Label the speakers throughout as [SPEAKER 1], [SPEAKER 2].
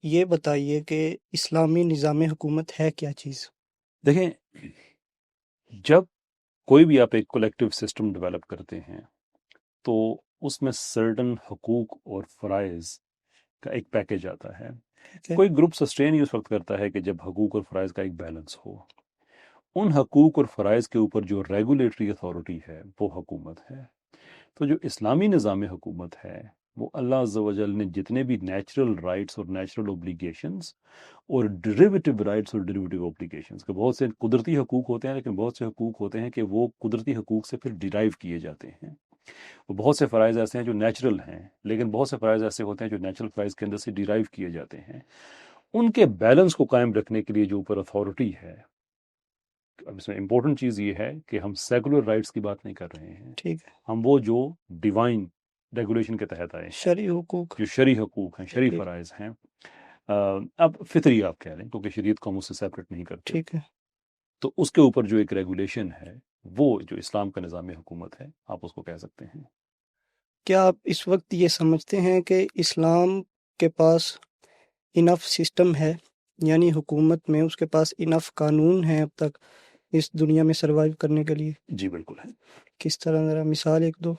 [SPEAKER 1] یہ بتائیے کہ اسلامی نظام حکومت ہے کیا چیز؟
[SPEAKER 2] دیکھیں، جب کوئی بھی آپ ایک کولیکٹیو سسٹم ڈیولپ کرتے ہیں تو اس میں سرٹن حقوق اور فرائض کا ایک پیکیج آتا ہے.
[SPEAKER 1] ٹھیک ہے،
[SPEAKER 2] کوئی گروپ سسٹین ہی اس وقت کرتا ہے کہ جب حقوق اور فرائض کا ایک بیلنس ہو. ان حقوق اور فرائض کے اوپر جو ریگولیٹری اتھارٹی ہے وہ حکومت ہے. تو جو اسلامی نظام حکومت ہے وہ اللہ عز و جل نے جتنے بھی نیچرل رائٹس اور نیچرل اوبلیگیشنز اور ڈیریویٹو رائٹس اور ڈیریویٹو اوبلیگیشنز کے بہت سے قدرتی حقوق ہوتے ہیں، لیکن بہت سے حقوق ہوتے ہیں کہ وہ قدرتی حقوق سے پھر ڈیرائیو کیے جاتے ہیں. وہ بہت سے فرائض ایسے ہیں جو نیچرل ہیں، لیکن بہت سے فرائض ایسے ہوتے ہیں جو نیچرل فرائض کے اندر سے ڈیرائیو کیے جاتے ہیں. ان کے بیلنس کو قائم رکھنے کے لیے جو اوپر اتھارٹی ہے، اب اس میں امپورٹنٹ چیز یہ ہے کہ ہم سیکولر رائٹس کی بات نہیں کر رہے ہیں،
[SPEAKER 1] ٹھیک ہے،
[SPEAKER 2] ہم وہ جو ڈیوائن ریگولیشن کے تحت آئے ہیں،
[SPEAKER 1] شرعی حقوق،
[SPEAKER 2] جو شرعی حقوق ہیں، شرعی
[SPEAKER 1] ٹھیک
[SPEAKER 2] فرائض ہیں. اب فطری آپ کہہ لیں کیونکہ شریعت کو ہم اس سے سیپریٹ نہیں کرتے.
[SPEAKER 1] ٹھیک ہے.
[SPEAKER 2] تو اس کے اوپر جو ایک ریگولیشن ہے وہ جو اسلام کا نظام حکومت ہے آپ اس کو کہہ سکتے ہیں.
[SPEAKER 1] کیا آپ اس وقت یہ سمجھتے ہیں کہ اسلام کے پاس انف سسٹم ہے، یعنی حکومت میں اس کے پاس انف قانون ہیں اب تک اس دنیا میں سروائیو کرنے کے لیے؟
[SPEAKER 2] جی بالکل ہے.
[SPEAKER 1] کس طرح، ذرا مثال ایک دو.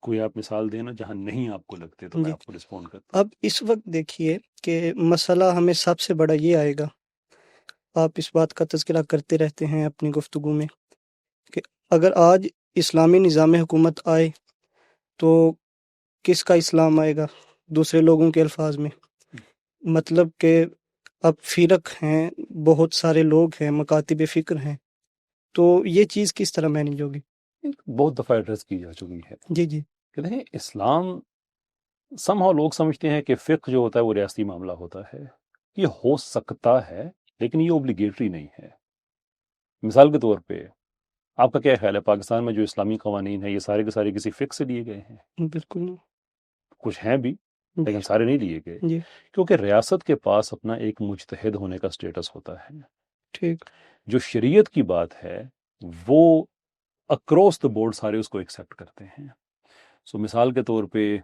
[SPEAKER 2] کوئی آپ مثال دینا جہاں نہیں آپ کو لگتے تو میں
[SPEAKER 1] جی،
[SPEAKER 2] آپ کو رسپونڈ کرتا ہوں.
[SPEAKER 1] اب اس وقت دیکھیے کہ مسئلہ ہمیں سب سے بڑا یہ آئے گا، آپ اس بات کا تذکرہ کرتے رہتے ہیں اپنی گفتگو میں، کہ اگر آج اسلامی نظام حکومت آئے تو کس کا اسلام آئے گا؟ دوسرے لوگوں کے الفاظ میں، مطلب کہ اب فرق ہیں، بہت سارے لوگ ہیں، مکاتب فکر ہیں، تو یہ چیز کس طرح مینیج ہوگی؟
[SPEAKER 2] بہت دفعہ ایڈریس کی جا چکی ہے
[SPEAKER 1] جی جی
[SPEAKER 2] کہ دیکھیں اسلام somehow لوگ سمجھتے ہیں کہ فقہ جو ہوتا ہے وہ ریاستی معاملہ ہوتا ہے. یہ ہو سکتا ہے لیکن یہ اوبلیگیٹری نہیں ہے. مثال کے طور پہ آپ کا کیا خیال ہے پاکستان میں جو اسلامی قوانین ہیں یہ سارے کے سارے کسی فقہ سے لیے گئے ہیں؟
[SPEAKER 1] بالکل نہیں.
[SPEAKER 2] کچھ ہیں بھی لیکن سارے نہیں لیے گئے،
[SPEAKER 1] جی
[SPEAKER 2] کیونکہ ریاست کے پاس اپنا ایک مجتہد ہونے کا سٹیٹس ہوتا ہے.
[SPEAKER 1] ٹھیک.
[SPEAKER 2] جو شریعت کی بات ہے وہ اکراس دا بورڈ سارے اس کو ایکسیپٹ کرتے ہیں. سو مثال کے طور پہ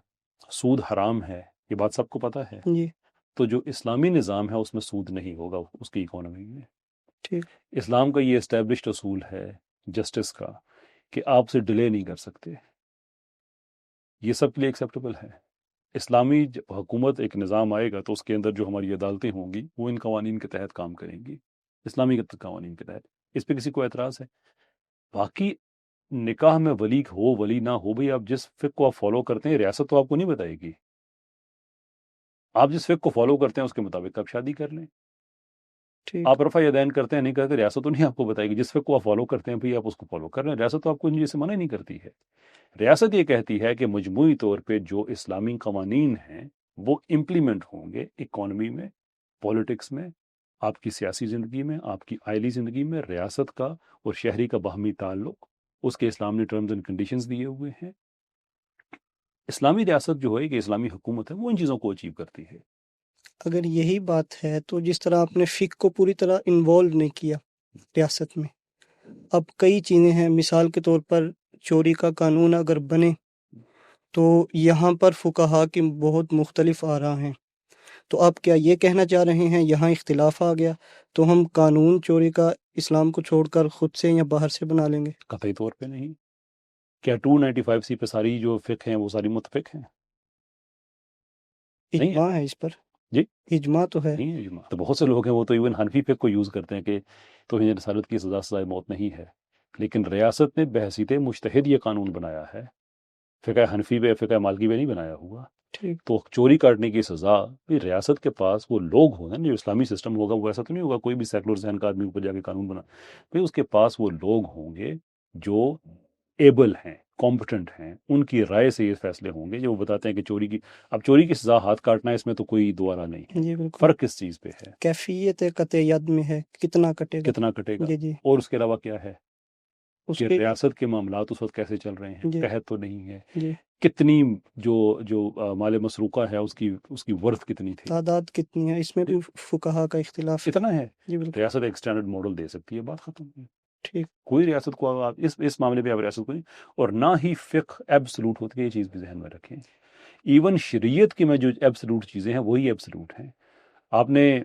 [SPEAKER 2] سود حرام ہے، یہ بات سب کو پتہ ہے.
[SPEAKER 1] جی
[SPEAKER 2] تو جو اسلامی نظام ہے اس میں سود نہیں ہوگا اس کی اکانومی میں.
[SPEAKER 1] ٹھیک.
[SPEAKER 2] اسلام کا یہ اسٹیبلشڈ اصول ہے جسٹس کا کہ آپ سے ڈیلے نہیں کر سکتے، یہ سب کے لیے ایکسیپٹیبل ہے. اسلامی حکومت ایک نظام آئے گا تو اس کے اندر جو ہماری عدالتیں ہوں گی وہ ان قوانین کے تحت کام کریں گی، اسلامی قوانین کے تحت. اس پہ کسی کو اعتراض ہے؟ باقی نکاح میں ولی ہو ولی نہ ہو، بھئی آپ جس فقہ کو آپ فالو کرتے ہیں ریاست تو آپ کو نہیں بتائے گی. آپ جس فقہ کو فالو کرتے ہیں اس کے مطابق آپ شادی کر لیں.
[SPEAKER 1] ٹھیک.
[SPEAKER 2] آپ رفع یدین کرتے ہیں نہیں کرتے، ریاست تو نہیں آپ کو بتائے گی. جس فقہ کو آپ فالو کرتے ہیں بھئی آپ اس کو فالو کر رہے ہیں، ریاست تو آپ کو ان چیزوں سے منع نہیں کرتی ہے. ریاست یہ کہتی ہے کہ مجموعی طور پہ جو اسلامی قوانین ہیں وہ امپلیمنٹ ہوں گے اکانومی میں، پولیٹکس میں، آپ کی سیاسی زندگی میں، آپ کی آئلی زندگی میں. ریاست کا اور شہری کا باہمی تعلق، اس کے اسلام نے ٹرمز اینڈ کنڈیشنز دیے ہوئے ہیں. اسلامی ریاست جو ہے کہ اسلامی حکومت ہے وہ ان چیزوں کو اچیو کرتی ہے.
[SPEAKER 1] اگر یہی بات ہے تو جس طرح آپ نے فقہ کو پوری طرح انوالو نہیں کیا ریاست میں، اب کئی چیزیں ہیں، مثال کے طور پر چوری کا قانون اگر بنے تو یہاں پر فقہا کی بہت مختلف آراء ہیں، تو آپ کیا یہ کہنا چاہ رہے ہیں یہاں اختلاف آ گیا تو ہم قانون چوری کا اسلام کو چھوڑ کر خود سے یا باہر سے بنا لیں گے؟
[SPEAKER 2] قطعی طور پہ نہیں. کیا 295C پہ ساری جو فقہ ہیں وہ ساری متفق ہیں؟ نہیں ہے.
[SPEAKER 1] اجماع ہے اس پر،
[SPEAKER 2] جی
[SPEAKER 1] اجماع تو ہے.
[SPEAKER 2] نہیں ہے اجماع. تو بہت سے لوگ ہیں وہ تو ایون حنفی فقہ کو یوز کرتے ہیں کہ توہین رسالت کی سزا سزائے موت نہیں ہے، لیکن ریاست نے بحیثیت مجتہد یہ قانون بنایا ہے، فقہ حنفی پہ فقہ مالکی پہ نہیں بنایا ہوا.
[SPEAKER 1] ٹھیک.
[SPEAKER 2] تو چوری کاٹنے کی سزا بھی ریاست کے پاس وہ لوگ ہوں گے، جو اسلامی سسٹم ہوگا وہ ایسا تو نہیں ہوگا کوئی بھی سیکولر ذہن کا آدمی اوپر جا کے قانون بنا. بھئی اس کے پاس وہ لوگ ہوں گے جو ایبل ہیں، کمپٹنٹ ہیں، ان کی رائے سے یہ فیصلے ہوں گے جو وہ بتاتے ہیں کہ چوری کی، اب چوری کی سزا ہاتھ کاٹنا ہے اس میں تو کوئی دوبارہ نہیں ہے.
[SPEAKER 1] جی بالکل.
[SPEAKER 2] فرق کس چیز پہ ہے؟
[SPEAKER 1] کیفیت قطع ید میں ہے، کتنا کٹے گا.
[SPEAKER 2] کتنا کٹے گا.
[SPEAKER 1] جی جی
[SPEAKER 2] اور اس کے علاوہ کیا ہے
[SPEAKER 1] اس
[SPEAKER 2] کہ
[SPEAKER 1] کے
[SPEAKER 2] ریاست کے معاملات اس وقت کیسے چل رہے ہیں،
[SPEAKER 1] جی
[SPEAKER 2] قحط تو نہیں ہے،
[SPEAKER 1] جی
[SPEAKER 2] کتنی جو مال مسروقہ ہے اس کی ورث کتنی تھی،
[SPEAKER 1] تعداد کتنی ہے، اس میں بھی فقہا کا اختلاف ہے.
[SPEAKER 2] اتنا ہے.
[SPEAKER 1] جی بالکل.
[SPEAKER 2] ریاست ایک اسٹینڈرڈ ماڈل دے سکتی ہے، بات ختم.
[SPEAKER 1] ٹھیک.
[SPEAKER 2] کوئی ریاست کو آپ اس معاملے پہ آپ ریاست کو نہیں، اور نہ ہی فقہ ایبسلوٹ ہوتی ہے، یہ چیز بھی ذہن میں رکھیں. ایون شریعت کی میں جو ایبسلوٹ چیزیں ہیں وہی ایبسلوٹ ہیں. آپ نے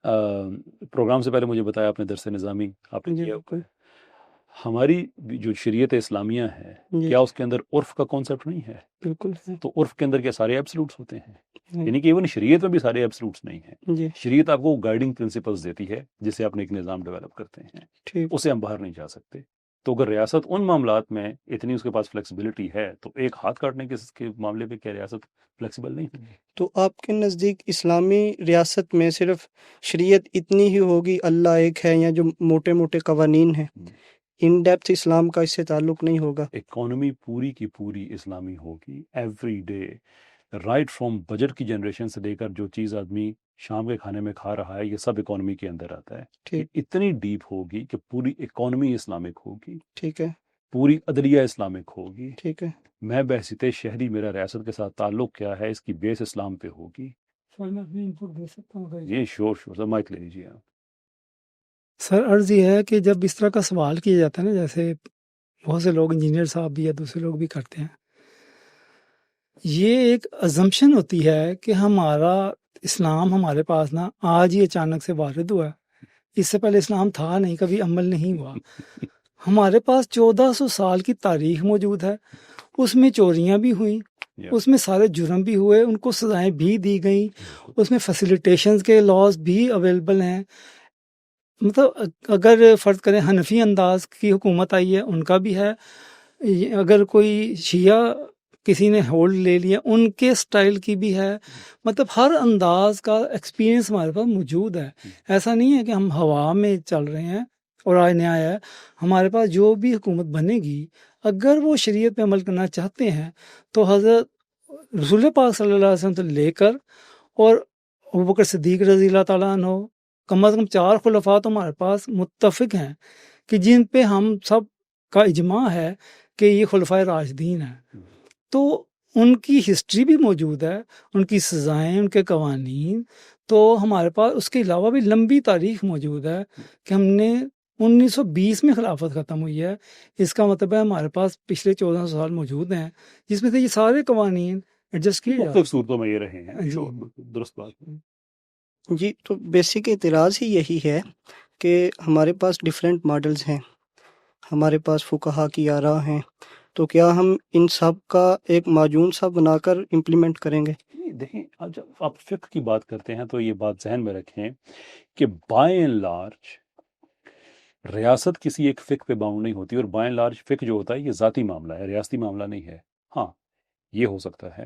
[SPEAKER 2] پروگرام سے پہلے مجھے بتایا آپ نے درس نظامی آپ نے
[SPEAKER 1] جی
[SPEAKER 2] کیا ہوا
[SPEAKER 1] بالکل.
[SPEAKER 2] ہے. ہماری جو شریعت اسلامیہ ہے
[SPEAKER 1] جی
[SPEAKER 2] کیا اس کے اندر عرف کا کانسیپٹ نہیں ہے؟
[SPEAKER 1] بالکل ہے.
[SPEAKER 2] تو عرف کے اندر کیا سارے ایبسلوٹس ہوتے ہیں؟
[SPEAKER 1] نہیں.
[SPEAKER 2] یعنی کہ ایون شریعت میں بھی سارے ایبسلوٹس نہیں ہیں.
[SPEAKER 1] جی
[SPEAKER 2] شریعت آپ کو گائیڈنگ پرنسپلز دیتی ہے جس سے آپ نے ایک نظام ڈیولپ کرتے ہیں،
[SPEAKER 1] ٹھیک.
[SPEAKER 2] اسے ہم باہر نہیں جا سکتے. تو اگر ریاست ان معاملات میں اتنی اس کے پاس فلیکسیبلٹی ہے تو ایک ہاتھ کاٹنے کے معاملے پہ کیا ریاست فلیکسیبل نہیں ہوگی؟
[SPEAKER 1] تو آپ کے نزدیک اسلامی ریاست میں صرف شریعت اتنی ہی ہوگی، اللہ ایک ہے، یا جو موٹے موٹے قوانین ہیں ان ڈیپتھ اسلام کا اس سے تعلق نہیں ہوگا؟
[SPEAKER 2] اکانومی پوری کی پوری اسلامی ہوگی every day, right from budget کی جنریشن سے لے کر جو چیز آدمی شام کے کھانے میں کھا رہا ہے یہ سب اکانومی کے اندر آتا ہے. یہ
[SPEAKER 1] ٹھیک.
[SPEAKER 2] اتنی ڈیپ ہوگی کہ پوری اکانومی اسلامک ہوگی،
[SPEAKER 1] ٹھیک ہے.
[SPEAKER 2] پوری عدلیہ اسلامک ہوگی.
[SPEAKER 1] ٹھیک ہے.
[SPEAKER 2] میں بحثیت شہری میرا ریاست کے ساتھ تعلق کیا ہے اس کی بیس اسلام پہ ہوگی.
[SPEAKER 3] سر میں اپنی انپٹ دے سکتا ہوں؟
[SPEAKER 2] یہ شور سر مائک لے لیجیے آپ.
[SPEAKER 3] سر عرض یہ ہے کہ جب اس طرح کا سوال کیا جاتا ہے نا، جیسے بہت سے لوگ انجینئر صاحب بھی یا دوسرے لوگ بھی کرتے ہیں، یہ ایک ازمپشن ہوتی ہے کہ ہمارا اسلام ہمارے پاس نا آج ہی اچانک سے وارد ہوا ہے، اس سے پہلے اسلام تھا نہیں، کبھی عمل نہیں ہوا. ہمارے پاس 1400 سال کی تاریخ موجود ہے، اس میں چوریاں بھی ہوئیں، اس میں سارے جرم بھی ہوئے، ان کو سزائیں بھی دی گئیں، اس میں فیسیلیٹیشنز کے لاز بھی اویلیبل ہیں. مطلب اگر فرض کریں حنفی انداز کی حکومت آئی ہے ان کا بھی ہے، اگر کوئی شیعہ کسی نے ہولڈ لے لیا ان کے سٹائل کی بھی ہے. مطلب ہر انداز کا ایکسپیرینس ہمارے پاس موجود ہے. ایسا نہیں ہے کہ ہم ہوا میں چل رہے ہیں اور آج نیا ہے. ہمارے پاس جو بھی حکومت بنے گی اگر وہ شریعت پہ عمل کرنا چاہتے ہیں تو حضرت رسول پاک صلی اللہ علیہ وسلم سے لے کر اور ابوبکر صدیق رضی اللہ تعالیٰ عنہ، کم از کم 4 خلفاء تو ہمارے پاس متفق ہیں کہ جن پہ ہم سب کا اجماع ہے کہ یہ خلفائے راشدین ہیں. تو ان کی ہسٹری بھی موجود ہے، ان کی سزائیں، ان کے قوانین. تو ہمارے پاس اس کے علاوہ بھی لمبی تاریخ موجود ہے کہ ہم نے 1920 میں خلافت ختم ہوئی ہے. اس کا مطلب ہے ہمارے پاس پچھلے 1400 سال موجود ہیں جس میں سے یہ سارے قوانین ایڈجسٹ کیے جاتے
[SPEAKER 2] مختلف صورتوں میں یہ رہے ہیں.
[SPEAKER 3] جی.
[SPEAKER 2] درست بات ہے.
[SPEAKER 1] جی تو بیسک اعتراض ہی یہی ہے کہ ہمارے پاس ڈیفرنٹ ماڈلز ہیں، ہمارے پاس فقہا کی آراء ہیں، تو کیا ہم ان سب کا ایک معجون سا بنا کر امپلیمنٹ کریں گے؟
[SPEAKER 2] دیکھیں جب آپ فقہ کی بات کرتے ہیں تو یہ بات ذہن میں رکھیں کہ بائی اینڈ لارج ریاست کسی ایک فقہ پہ باؤنڈ نہیں ہوتی، اور بائی اینڈ لارج فقہ جو ہوتا ہے یہ ذاتی معاملہ ہے، ریاستی معاملہ نہیں ہے. ہاں یہ ہو سکتا ہے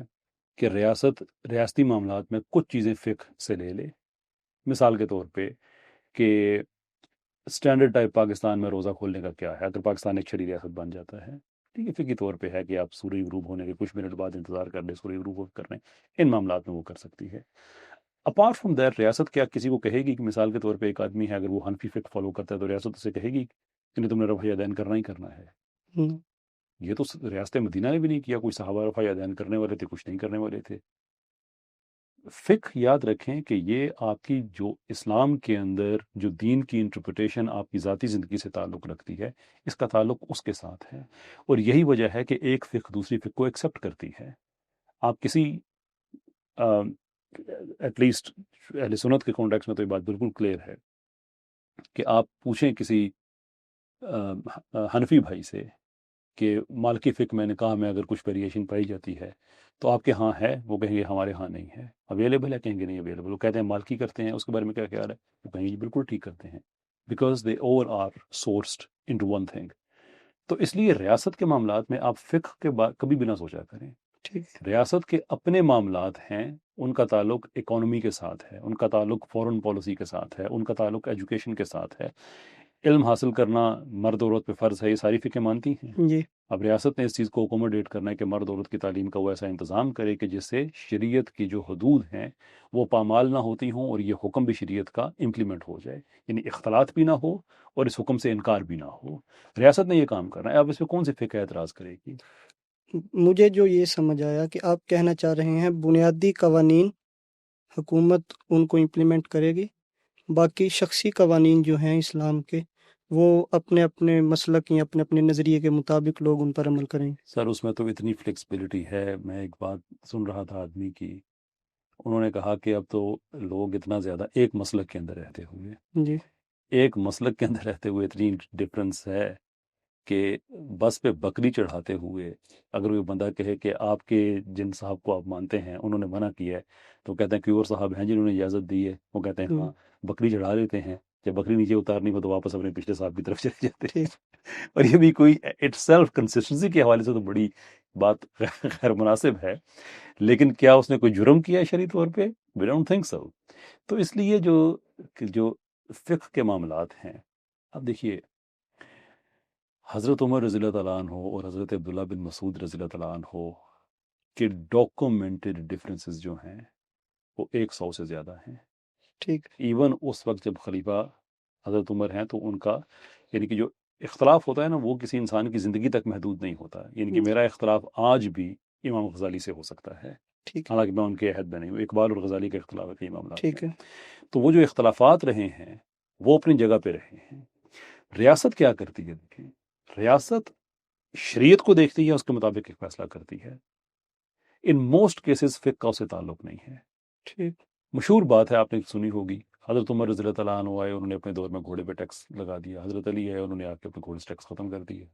[SPEAKER 2] کہ ریاست ریاستی معاملات میں کچھ چیزیں فقہ سے لے لے. مثال کے طور پہ کہ اسٹینڈرڈ ٹائپ پاکستان میں روزہ کھولنے کا کیا ہے اگر پاکستان ایک چھڑی ریاست بن جاتا ہے، ٹھیک ہے، فقہی طور پہ ہے کہ آپ سورج غروب ہونے کے کچھ منٹ بعد انتظار کر لیں، سورج غروب کر لیں. ان معاملات میں وہ کر سکتی ہے. اپارٹ فرام دیٹ ریاست کیا کسی کو کہے گی کہ مثال کے طور پہ ایک آدمی ہے اگر وہ حنفی فقہ فالو کرتا ہے تو ریاست اسے کہے گی کہ نہیں تم نے رفع دین کرنا ہی کرنا ہے؟ یہ تو ریاست مدینہ نے بھی نہیں کیا. کوئی صحابہ رفع دین کرنے والے تھے، کچھ نہیں کرنے والے تھے. فقہ یاد رکھیں کہ یہ آپ کی جو اسلام کے اندر جو دین کی انٹرپریٹیشن آپ کی ذاتی زندگی سے تعلق رکھتی ہے اس کا تعلق اس کے ساتھ ہے، اور یہی وجہ ہے کہ ایک فقہ دوسری فقہ کو ایکسیپٹ کرتی ہے. آپ کسی ایٹ لیسٹ اہل سنت کے کانٹیکس میں تو یہ بات بالکل کلیئر ہے کہ آپ پوچھیں کسی حنفی بھائی سے کہ مالکی فقہ میں نکاح میں اگر کچھ ویریشن پائی جاتی ہے تو آپ کے ہاں ہے؟ وہ کہیں گے ہمارے ہاں نہیں ہے. اویلیبل ہے؟ کہیں گے نہیں اویلیبل. وہ کہتے ہیں مالکی کرتے ہیں، اس کے بارے میں کیا خیال ہے؟ وہ کہیں گے بالکل ٹھیک کرتے ہیں، because they all are sourced into one thing. تو اس لیے ریاست کے معاملات میں آپ فقہ کے کبھی بھی نہ سوچا کریں. ریاست کے اپنے معاملات ہیں، ان کا تعلق اکانومی کے ساتھ ہے، ان کا تعلق فورن پالیسی کے ساتھ ہے، ان کا تعلق ایجوکیشن کے ساتھ ہے. علم حاصل کرنا مرد عورت پہ فرض ہے، یہ ساری فقہ مانتی ہیں.
[SPEAKER 1] جی
[SPEAKER 2] اب ریاست نے اس چیز کو اکوموڈیٹ کرنا ہے کہ مرد عورت کی تعلیم کا وہ ایسا انتظام کرے کہ جس سے شریعت کی جو حدود ہیں وہ پامال نہ ہوتی ہوں اور یہ حکم بھی شریعت کا امپلیمنٹ ہو جائے، یعنی اختلاط بھی نہ ہو اور اس حکم سے انکار بھی نہ ہو. ریاست نے یہ کام کرنا ہے. اب اس پہ کون سی فقہ اعتراض کرے گی؟
[SPEAKER 1] مجھے جو یہ سمجھ آیا کہ آپ کہنا چاہ رہے ہیں بنیادی قوانین حکومت ان کو امپلیمنٹ کرے گی، باقی شخصی قوانین جو ہیں اسلام کے وہ اپنے اپنے مسلک یا اپنے اپنے نظریے کے مطابق لوگ ان پر عمل کریں گے.
[SPEAKER 2] سر اس میں تو اتنی فلیکسیبلٹی ہے. میں ایک بات سن رہا تھا آدمی کی، انہوں نے کہا کہ اب تو لوگ اتنا زیادہ ایک مسلک کے اندر رہتے ہوئے
[SPEAKER 1] جی
[SPEAKER 2] ایک مسلک کے اندر رہتے ہوئے اتنی ڈفرنس ہے کہ بس پہ بکری چڑھاتے ہوئے اگر کوئی بندہ کہے کہ آپ کے جن صاحب کو آپ مانتے ہیں انہوں نے منع کیا ہے، تو کہتے ہیں کہ اور صاحب ہیں جنہوں نے اجازت دی ہے، وہ کہتے ہیں ہاں بکری چڑھا لیتے ہیں، جب بکری نیچے اتارنی ہو تو واپس اپنے پچھلے صاحب کی طرف چلے جاتے ہیں۔
[SPEAKER 1] ٹھیک
[SPEAKER 2] اور یہ بھی کوئی اٹ سیلف کنسسٹنسی کے حوالے سے تو بڑی بات غیر مناسب ہے، لیکن کیا اس نے کوئی جرم کیا ہے شرعی طور پہ؟ We don't think so. تو اس لیے جو فقہ کے معاملات ہیں، اب دیکھیے حضرت عمر رضی اللہ تعالیٰ عنہ اور حضرت عبداللہ بن مسعود رضی اللہ تعالیٰ عنہ کے ڈاکومنٹڈ ڈفرینسز جو ہیں وہ 100 سے زیادہ ہیں۔
[SPEAKER 1] ٹھیک
[SPEAKER 2] ایون اس وقت جب خلیفہ حضرت عمر ہیں تو ان کا یعنی کہ جو اختلاف ہوتا ہے نا وہ کسی انسان کی زندگی تک محدود نہیں ہوتا، یعنی کہ میرا اختلاف آج بھی امام غزالی سے ہو سکتا ہے،
[SPEAKER 1] ٹھیک
[SPEAKER 2] حالانکہ میں ان کے عہد میں نہیں ہوں، اقبال اور غزالی کا اختلاف ہے کئی معاملات
[SPEAKER 1] ٹھیک
[SPEAKER 2] میں۔
[SPEAKER 1] ہے
[SPEAKER 2] تو وہ جو اختلافات رہے ہیں وہ اپنی جگہ پہ رہے ہیں۔ ریاست کیا کرتی ہے؟ دیکھیں، ریاست شریعت کو دیکھتی ہے، اس کے مطابق ایک فیصلہ کرتی ہے۔ ان موسٹ کیسز فقہ کا اسے تعلق نہیں ہے۔
[SPEAKER 1] ٹھیک
[SPEAKER 2] مشہور بات ہے، آپ نے سنی ہوگی، حضرت عمر رضی اللہ تعالیٰ عنہ آئے، انہوں نے اپنے دور میں گھوڑے پہ ٹیکس لگا دیا، حضرت علی ہے، انہوں نے آ کے اپنے گھوڑے سے ٹیکس ختم کر دیا۔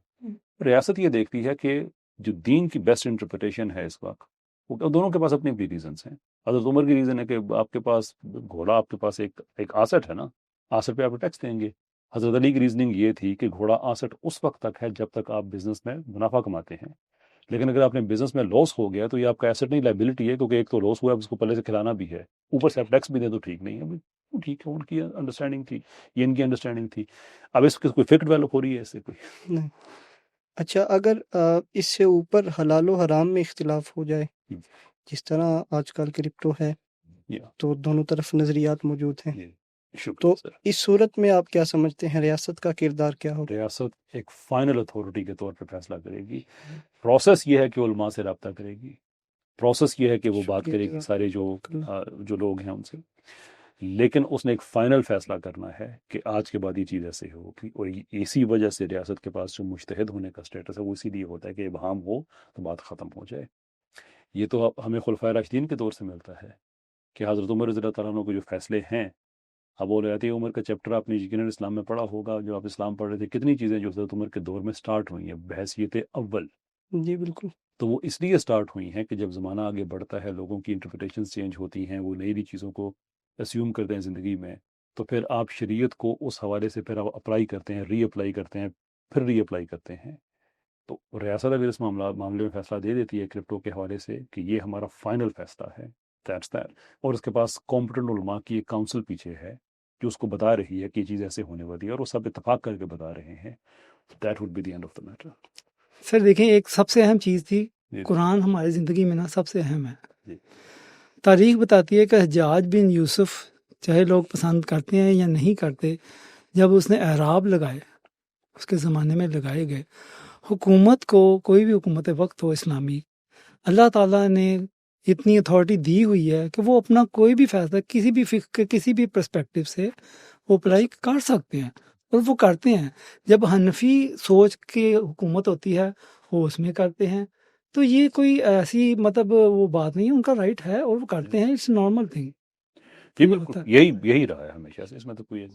[SPEAKER 2] ریاست یہ دیکھتی ہے کہ جو دین کی بیسٹ انٹرپریٹیشن ہے اس وقت، وہ دونوں کے پاس اپنی اپنی ریزنس ہیں۔ حضرت عمر کی ریزن ہے کہ آپ کے پاس گھوڑا، آپ کے پاس ایک آسٹ ہے نا، آسٹ پہ آپ ٹیکس دیں گے۔ حضرت علی کی ریزننگ یہ تھی کہ گھوڑا آسٹ اس وقت تک ہے جب تک آپ بزنس میں منافع کماتے ہیں، لیکن اگر آپ نے بزنس میں لاس ہو گیا تو یہ آپ کا ایسٹ نہیں، لائبلٹی ہے، کیونکہ ایک تو لاس ہوا ہے، اس کو پہلے سے کھلانا بھی ہے، اوپر سے آپ ٹیکس بھی دیں تو ٹھیک نہیں ہے۔ ٹھیک ہے، ان کی انڈرسٹینڈنگ تھی، یہ ان کی انڈرسٹینڈنگ تھی۔ اب اس کی کوئی فکر ڈیولپ ہو رہی ہے اس سے کوئی؟
[SPEAKER 1] نہیں اچھا اگر اس سے اوپر حلال و حرام میں اختلاف ہو جائے جس طرح آج کل کرپٹو ہے
[SPEAKER 2] یا
[SPEAKER 1] تو دونوں طرف نظریات موجود ہیں،
[SPEAKER 2] یہ شکریہ
[SPEAKER 1] تو
[SPEAKER 2] سر۔
[SPEAKER 1] اس صورت میں آپ کیا سمجھتے ہیں ریاست کا کردار کیا ہوگا؟
[SPEAKER 2] ریاست ایک فائنل اتھارٹی کے طور پہ فیصلہ کرے گی۔ پروسیس یہ ہے کہ علماء سے رابطہ کرے گی، پروسیس یہ ہے کہ وہ بات کرے گی سارے جو لوگ ہیں ان سے، لیکن اس نے ایک فائنل فیصلہ کرنا ہے کہ آج کے بعد یہ چیز ایسے ہوگی، اور اسی وجہ سے ریاست کے پاس جو مجتہد ہونے کا سٹیٹس ہے وہ اسی لیے ہوتا ہے کہ ابہام ہو تو بات ختم ہو جائے۔ یہ تو ہمیں خلفائے راشدین کے دور سے ملتا ہے کہ حضرت عمر رضی اللہ تعالیٰ عنہ کے جو فیصلے ہیں، اب وہ حیات عمر کا چیپٹر آپ نے یقیناً اسلام میں پڑھا ہوگا، جو آپ اسلام پڑھ رہے تھے، کتنی چیزیں جو حضرت عمر کے دور میں سٹارٹ ہوئی ہیں بحیثیت اول،
[SPEAKER 1] جی بالکل
[SPEAKER 2] تو وہ اس لیے سٹارٹ ہوئی ہیں کہ جب زمانہ آگے بڑھتا ہے، لوگوں کی انٹرپریٹیشنز چینج ہوتی ہیں، وہ نئی نئی چیزوں کو اسیوم کرتے ہیں زندگی میں، تو پھر آپ شریعت کو اس حوالے سے پھر آپ اپلائی کرتے ہیں، ری اپلائی کرتے ہیں، پھر ری اپلائی کرتے ہیں۔ تو ریاست اگر اس معاملے میں فیصلہ دے دیتی ہے کرپٹو کے حوالے سے کہ یہ ہمارا فائنل فیصلہ ہے، دیٹس دیٹ، اور اس کے پاس کمپٹنٹ علماء کی ایک کاؤنسل پیچھے ہے جو اس کو بتا رہی ہے کہ یہ چیز ایسے ہونے والی ہے، اور وہ سب اتفاق کر کے بتا رہے ہیں، that would be the end of the matter.
[SPEAKER 3] Sir دیکھیں، ایک سب سے اہم چیز تھی،
[SPEAKER 2] جی
[SPEAKER 3] قرآن ہماری زندگی میں نا سب سے اہم ہے۔
[SPEAKER 2] جی
[SPEAKER 3] تاریخ بتاتی ہے کہ حجاج بن یوسف، چاہے لوگ پسند کرتے ہیں یا نہیں کرتے، جب اس نے اعراب لگائے، اس کے زمانے میں لگائے گئے، حکومت کو، کوئی بھی حکومت وقت ہو اسلامی، اللہ تعالیٰ نے اتنی اتھارٹی دی ہوئی ہے کہ وہ اپنا کوئی بھی فیصلہ کسی بھی فقہ کے کسی بھی پرسپیکٹو سے وہ اپلائی کر سکتے ہیں، اور وہ کرتے ہیں۔ جب حنفی سوچ کے حکومت ہوتی ہے وہ اس میں کرتے ہیں، تو یہ کوئی ایسی مطلب وہ بات نہیں ہے، ان کا رائٹ ہے اور وہ کرتے ہیں، اٹس نارمل تھنگ۔
[SPEAKER 2] جی بالکل، یہی رہا ہے ہمیشہ سے، اس میں تو کوئی